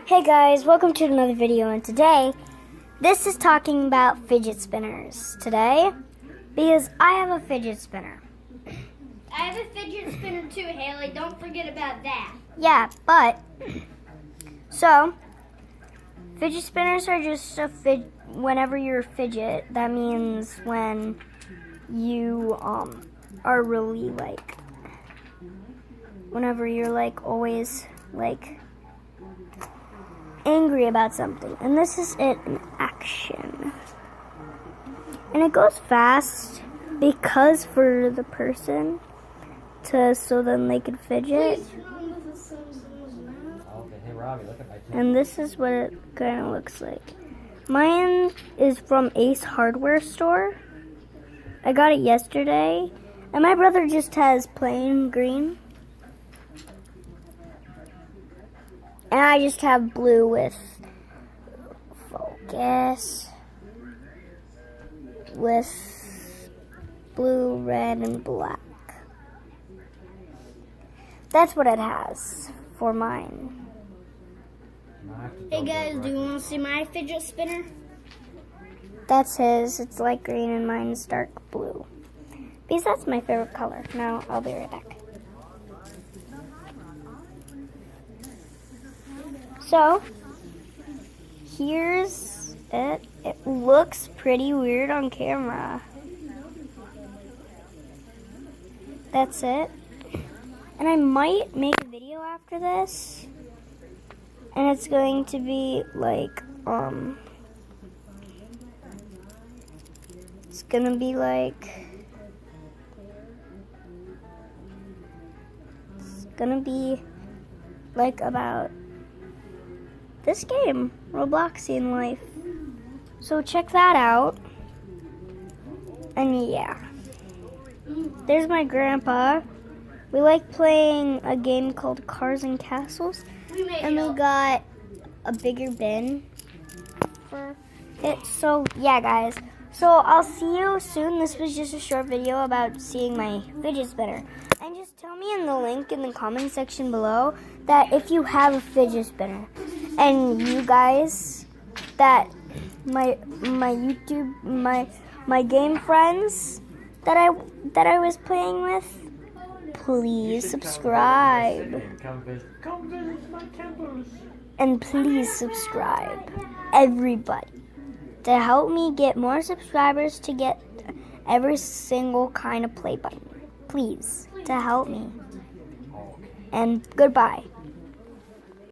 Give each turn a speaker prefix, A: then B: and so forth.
A: Hey guys, welcome to another video, and today, this is talking about fidget spinners today, because I have a fidget spinner.
B: I have a fidget spinner too, Haley, don't forget about that.
A: Yeah, but, so, fidget spinners are just whenever you're fidget, that means when you, are really, whenever you're, always, angry about something, and this is it in action. And it goes fast because for the person so then they can fidget. And this is what it kind of looks like. Mine is from Ace Hardware Store. I got it yesterday, and my brother just has plain green. And I just have blue with focus, with blue, red, and black. That's what it has for mine.
B: Hey guys, do you want to see my fidget spinner?
A: That's his. It's light green and mine's dark blue. Because that's my favorite color. Now, I'll be right back. So, here's it. It looks pretty weird on camera. That's it. And I might make a video after this. And it's going to be it's gonna be about this game, Robloxian life. So check that out. And yeah. There's my grandpa. We like playing a game called Cars and Castles. And we got a bigger bin for it. So yeah, guys. So I'll see you soon. This was just a short video about seeing my fidget spinner. And just tell me in the link in the comment section below that if you have a fidget spinner. And you guys, that my YouTube, my game friends that I was playing with, please subscribe.
C: Come visit my campus.
A: And please subscribe, everybody, to help me get more subscribers to get every single kind of play button. Please, to help me. And goodbye.